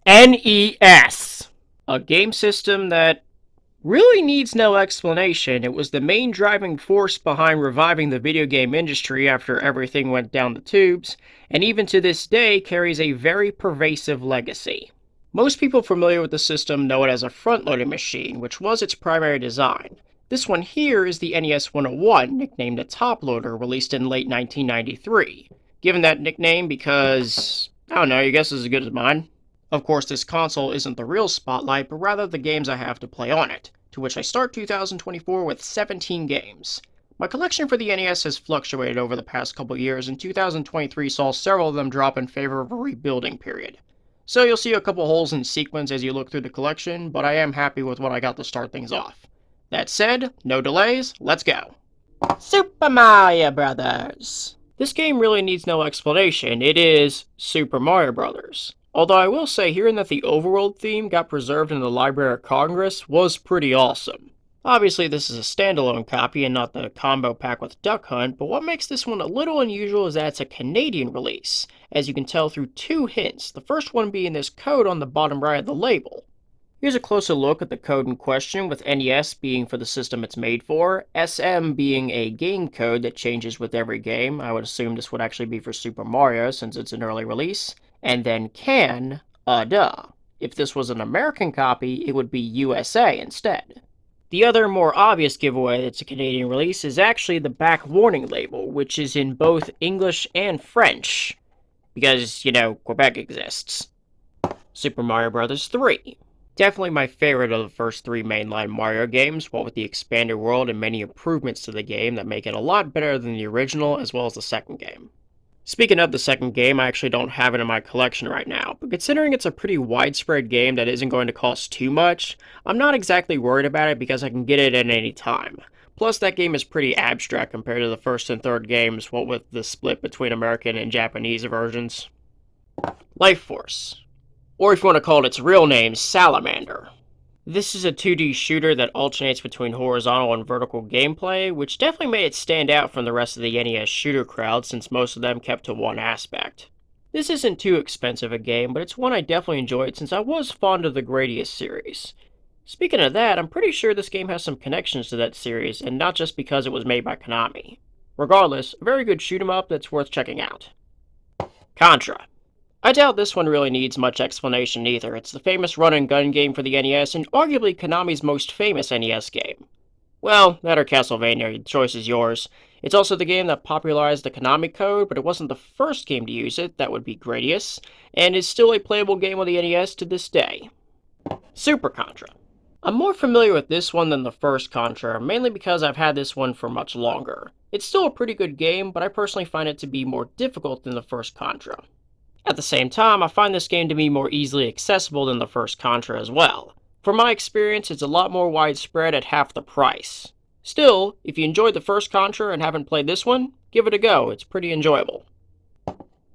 NES, a game system that really needs no explanation. It was the main driving force behind reviving the video game industry after everything went down the tubes, and even to this day carries a very pervasive legacy. Most people familiar with the system know it as a front-loading machine, which was its primary design. This one here is the NES 101, nicknamed the Top Loader, released in late 1993. Given that nickname because, I don't know, your guess is as good as mine. Of course, this console isn't the real spotlight, but rather the games I have to play on it, to which I start 2024 with 17 games. My collection for the NES has fluctuated over the past couple years, and 2023 saw several of them drop in favor of a rebuilding period. So you'll see a couple holes in sequence as you look through the collection, but I am happy with what I got to start things off. That said, no delays, let's go. Super Mario Brothers. This game really needs no explanation. It is Super Mario Brothers. Although I will say hearing that the overworld theme got preserved in the Library of Congress was pretty awesome. Obviously this is a standalone copy and not the combo pack with Duck Hunt, but what makes this one a little unusual is that it's a Canadian release, as you can tell through two hints, the first one being this code on the bottom right of the label. Here's a closer look at the code in question, with NES being for the system it's made for, SM being a game code that changes with every game. I would assume this would actually be for Super Mario since it's an early release. And then CAN, duh. If this was an American copy, it would be USA instead. The other more obvious giveaway that's a Canadian release is actually the back warning label, which is in both English and French. Because, Quebec exists. Super Mario Bros. 3. Definitely my favorite of the first three mainline Mario games, what with the expanded world and many improvements to the game that make it a lot better than the original as well as the second game. Speaking of the second game, I actually don't have it in my collection right now, but considering it's a pretty widespread game that isn't going to cost too much, I'm not exactly worried about it because I can get it at any time. Plus, that game is pretty abstract compared to the first and third games, what with the split between American and Japanese versions. Life Force. Or if you want to call it its real name, Salamander. This is a 2D shooter that alternates between horizontal and vertical gameplay, which definitely made it stand out from the rest of the NES shooter crowd since most of them kept to one aspect. This isn't too expensive a game, but it's one I definitely enjoyed since I was fond of the Gradius series. Speaking of that, I'm pretty sure this game has some connections to that series, and not just because it was made by Konami. Regardless, a very good shoot 'em up that's worth checking out. Contra. I doubt this one really needs much explanation either. It's the famous run-and-gun game for the NES and arguably Konami's most famous NES game. Well, that or Castlevania, the choice is yours. It's also the game that popularized the Konami code, but it wasn't the first game to use it, that would be Gradius, and is still a playable game on the NES to this day. Super Contra. I'm more familiar with this one than the first Contra, mainly because I've had this one for much longer. It's still a pretty good game, but I personally find it to be more difficult than the first Contra. At the same time, I find this game to be more easily accessible than the first Contra as well. From my experience, it's a lot more widespread at half the price. Still, if you enjoyed the first Contra and haven't played this one, give it a go, it's pretty enjoyable.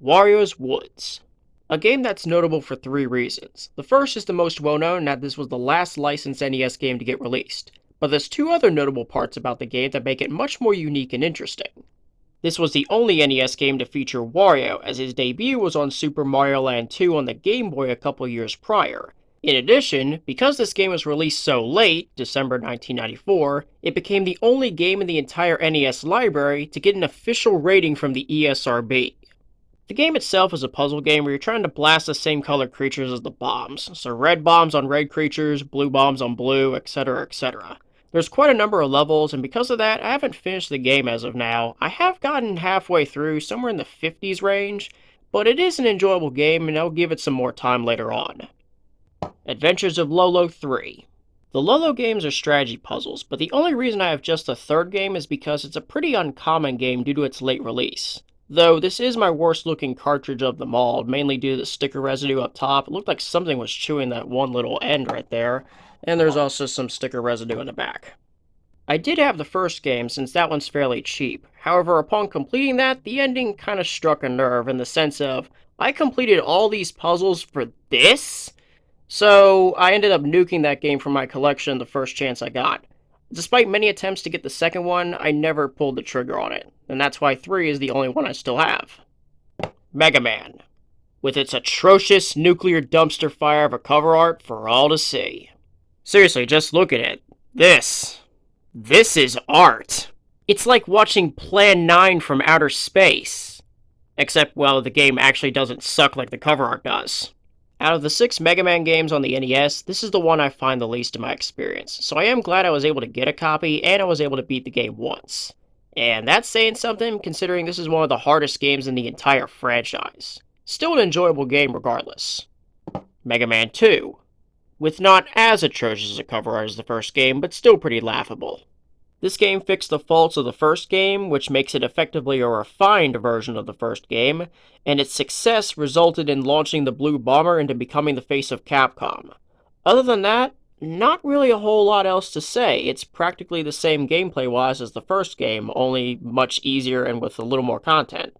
Wario's Woods. A game that's notable for three reasons. The first is the most well-known in that this was the last licensed NES game to get released. But there's two other notable parts about the game that make it much more unique and interesting. This was the only NES game to feature Wario, as his debut was on Super Mario Land 2 on the Game Boy a couple years prior. In addition, because this game was released so late, December 1994, it became the only game in the entire NES library to get an official rating from the ESRB. The game itself is a puzzle game where you're trying to blast the same colored creatures as the bombs, so red bombs on red creatures, blue bombs on blue, etc, etc. There's quite a number of levels, and because of that, I haven't finished the game as of now. I have gotten halfway through, somewhere in the 50s range, but it is an enjoyable game, and I'll give it some more time later on. Adventures of Lolo 3. The Lolo games are strategy puzzles, but the only reason I have just the third game is because it's a pretty uncommon game due to its late release. Though this is my worst looking cartridge of them all, mainly due to the sticker residue up top. It looked like something was chewing that one little end right there. And there's also some sticker residue in the back. I did have the first game since that one's fairly cheap. However, upon completing that, the ending kind of struck a nerve in the sense of, I completed all these puzzles for this? So I ended up nuking that game from my collection the first chance I got. Despite many attempts to get the second one, I never pulled the trigger on it, and that's why 3 is the only one I still have. Mega Man. with its atrocious nuclear dumpster fire of a cover art for all to see. Seriously, just look at it. This is art. It's like watching Plan 9 from outer space. Except, well, the game actually doesn't suck like the cover art does. Out of the 6 Mega Man games on the NES, this is the one I find the least in my experience, so I am glad I was able to get a copy, and I was able to beat the game once. And that's saying something, considering this is one of the hardest games in the entire franchise. Still an enjoyable game regardless. Mega Man 2. With not as atrocious a cover art as the first game, but still pretty laughable. This game fixed the faults of the first game, which makes it effectively a refined version of the first game, and its success resulted in launching the Blue Bomber into becoming the face of Capcom. Other than that, not really a whole lot else to say. It's practically the same gameplay-wise as the first game, only much easier and with a little more content.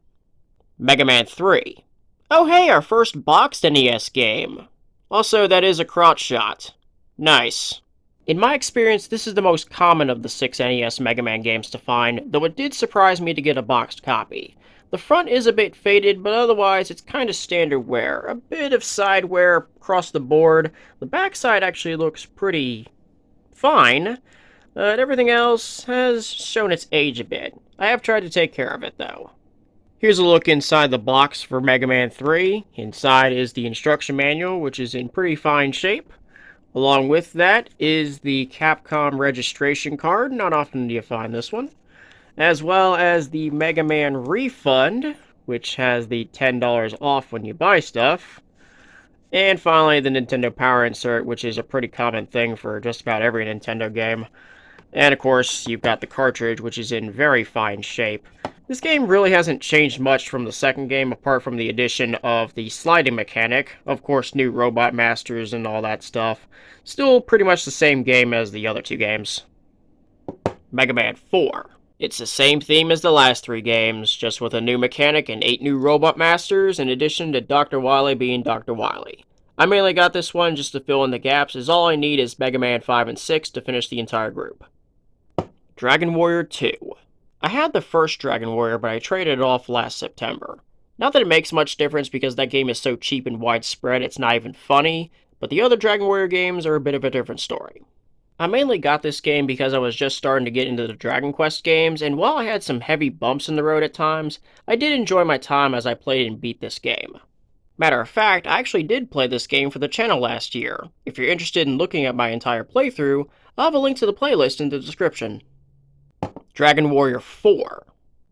Mega Man 3. Oh hey, our first boxed NES game. Also, that is a crotch shot. Nice. In my experience, this is the most common of the 6 NES Mega Man games to find, though it did surprise me to get a boxed copy. The front is a bit faded, but otherwise it's kind of standard wear. A bit of side wear across the board. The backside actually looks pretty fine, but everything else has shown its age a bit. I have tried to take care of it, though. Here's a look inside the box for Mega Man 3. Inside is the instruction manual, which is in pretty fine shape. Along with that is the Capcom registration card, not often do you find this one, as well as the Mega Man refund, which has the $10 off when you buy stuff, and finally the Nintendo Power insert, which is a pretty common thing for just about every Nintendo game. And of course, you've got the cartridge, which is in very fine shape. This game really hasn't changed much from the second game, apart from the addition of the sliding mechanic. Of course, new robot masters and all that stuff. Still pretty much the same game as the other 2 games. Mega Man 4. It's the same theme as the last 3 games, just with a new mechanic and 8 new robot masters, in addition to Dr. Wily being Dr. Wily. I mainly got this one just to fill in the gaps, as all I need is Mega Man 5 and 6 to finish the entire group. Dragon Warrior 2. I had the first Dragon Warrior, but I traded it off last September. Not that it makes much difference because that game is so cheap and widespread it's not even funny, but the other Dragon Warrior games are a bit of a different story. I mainly got this game because I was just starting to get into the Dragon Quest games, and while I had some heavy bumps in the road at times, I did enjoy my time as I played and beat this game. Matter of fact, I actually did play this game for the channel last year. If you're interested in looking at my entire playthrough, I'll have a link to the playlist in the description. Dragon Warrior 4.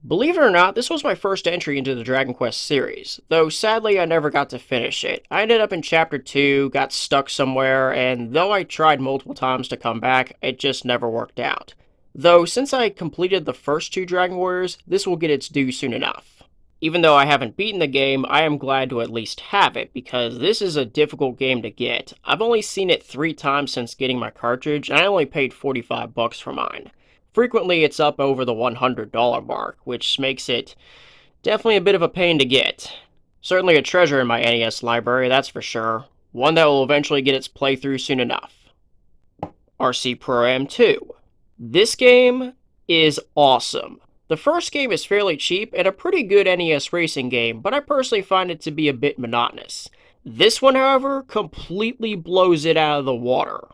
Believe it or not, this was my first entry into the Dragon Quest series, though sadly I never got to finish it. I ended up in Chapter 2, got stuck somewhere, and though I tried multiple times to come back, it just never worked out. Though, since I completed the first 2 Dragon Warriors, this will get its due soon enough. Even though I haven't beaten the game, I am glad to at least have it, because this is a difficult game to get. I've only seen it 3 times since getting my cartridge, and I only paid $45 for mine. Frequently, it's up over the $100 mark, which makes it definitely a bit of a pain to get. Certainly a treasure in my NES library, that's for sure. One that will eventually get its playthrough soon enough. RC Pro-Am 2. This game is awesome. The first game is fairly cheap and a pretty good NES racing game, but I personally find it to be a bit monotonous. This one, however, completely blows it out of the water.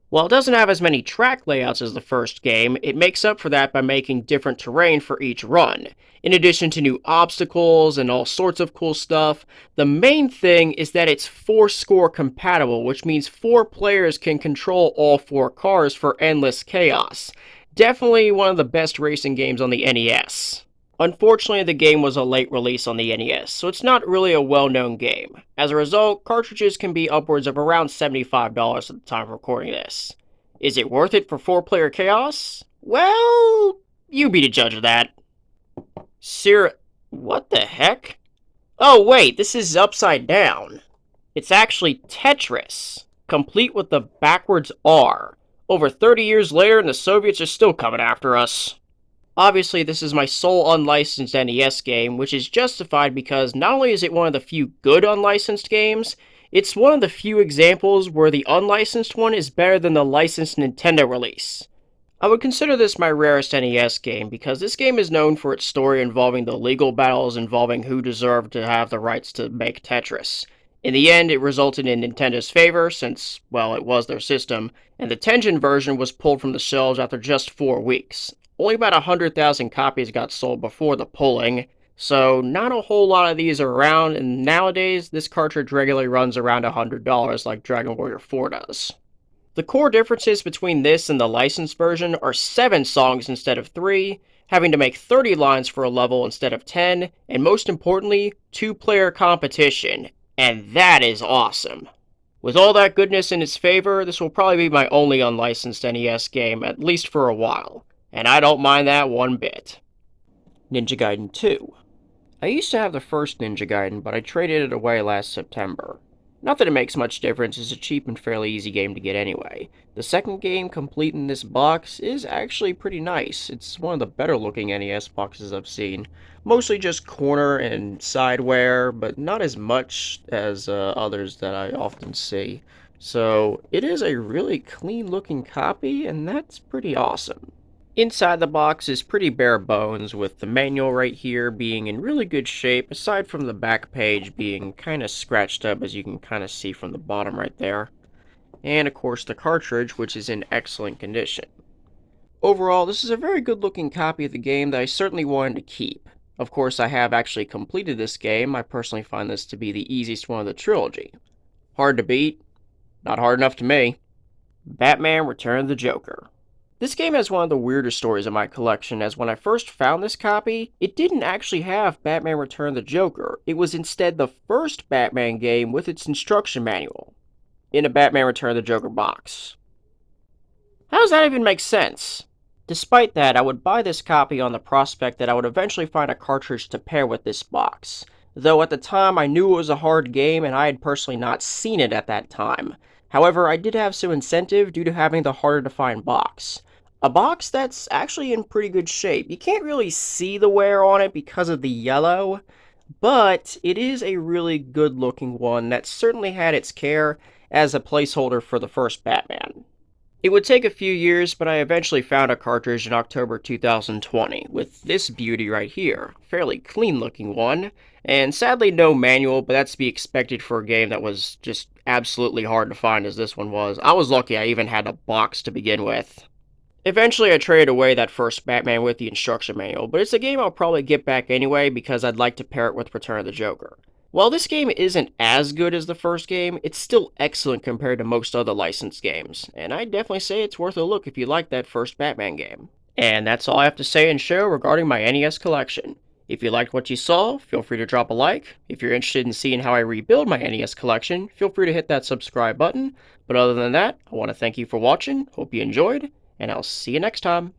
While it doesn't have as many track layouts as the first game, it makes up for that by making different terrain for each run. In addition to new obstacles and all sorts of cool stuff, the main thing is that it's 4-score compatible, which means 4 players can control all 4 cars for endless chaos. Definitely one of the best racing games on the NES. Unfortunately, the game was a late release on the NES, so it's not really a well-known game. As a result, cartridges can be upwards of around $75 at the time of recording this. Is it worth it for 4-player chaos? Well, you be the judge of that. What the heck? Oh wait, this is upside down. It's actually Tetris, complete with the backwards R. Over 30 years later and the Soviets are still coming after us. Obviously, this is my sole unlicensed NES game, which is justified because not only is it one of the few good unlicensed games, it's one of the few examples where the unlicensed one is better than the licensed Nintendo release. I would consider this my rarest NES game because this game is known for its story involving the legal battles involving who deserved to have the rights to make Tetris. In the end, it resulted in Nintendo's favor since, well, it was their system, and the Tengen version was pulled from the shelves after just 4 weeks. Only about 100,000 copies got sold before the pulling, so not a whole lot of these are around, and nowadays this cartridge regularly runs around $100 like Dragon Warrior 4 does. The core differences between this and the licensed version are 7 songs instead of 3, having to make 30 lines for a level instead of 10, and most importantly, 2-player competition. And that is awesome. With all that goodness in its favor, this will probably be my only unlicensed NES game, at least for a while. And I don't mind that one bit. Ninja Gaiden 2. I used to have the first Ninja Gaiden, but I traded it away last September. Not that it makes much difference, it's a cheap and fairly easy game to get anyway. The second game, complete in this box, is actually pretty nice. It's one of the better looking NES boxes I've seen. Mostly just corner and side wear, but not as much as others that I often see. So it is a really clean looking copy, and that's pretty awesome. Inside the box is pretty bare bones, with the manual right here being in really good shape, aside from the back page being kind of scratched up, as you can kind of see from the bottom right there. And of course the cartridge, which is in excellent condition. Overall, this is a very good looking copy of the game that I certainly wanted to keep. Of course, I have actually completed this game. I personally find this to be the easiest one of the trilogy. Hard to beat? Not hard enough to me. Batman Return of the Joker. This game has one of the weirder stories in my collection, as when I first found this copy, it didn't actually have Batman Return of the Joker. It was instead the first Batman game with its instruction manual, in a Batman Return of the Joker box. How does that even make sense? Despite that, I would buy this copy on the prospect that I would eventually find a cartridge to pair with this box. Though at the time I knew it was a hard game and I had personally not seen it at that time. However, I did have some incentive due to having the harder to find box. A box that's actually in pretty good shape. You can't really see the wear on it because of the yellow, but it is a really good looking one that certainly had its care as a placeholder for the first Batman. It would take a few years, but I eventually found a cartridge in October 2020 with this beauty right here. Fairly clean looking one, and sadly no manual, but that's to be expected for a game that was just absolutely hard to find as this one was. I was lucky I even had a box to begin with. Eventually I traded away that first Batman with the instruction manual, but it's a game I'll probably get back anyway because I'd like to pair it with Return of the Joker. While this game isn't as good as the first game, it's still excellent compared to most other licensed games, and I'd definitely say it's worth a look if you like that first Batman game. And that's all I have to say and show regarding my NES collection. If you liked what you saw, feel free to drop a like. If you're interested in seeing how I rebuild my NES collection, feel free to hit that subscribe button. But other than that, I want to thank you for watching, hope you enjoyed, and I'll see you next time.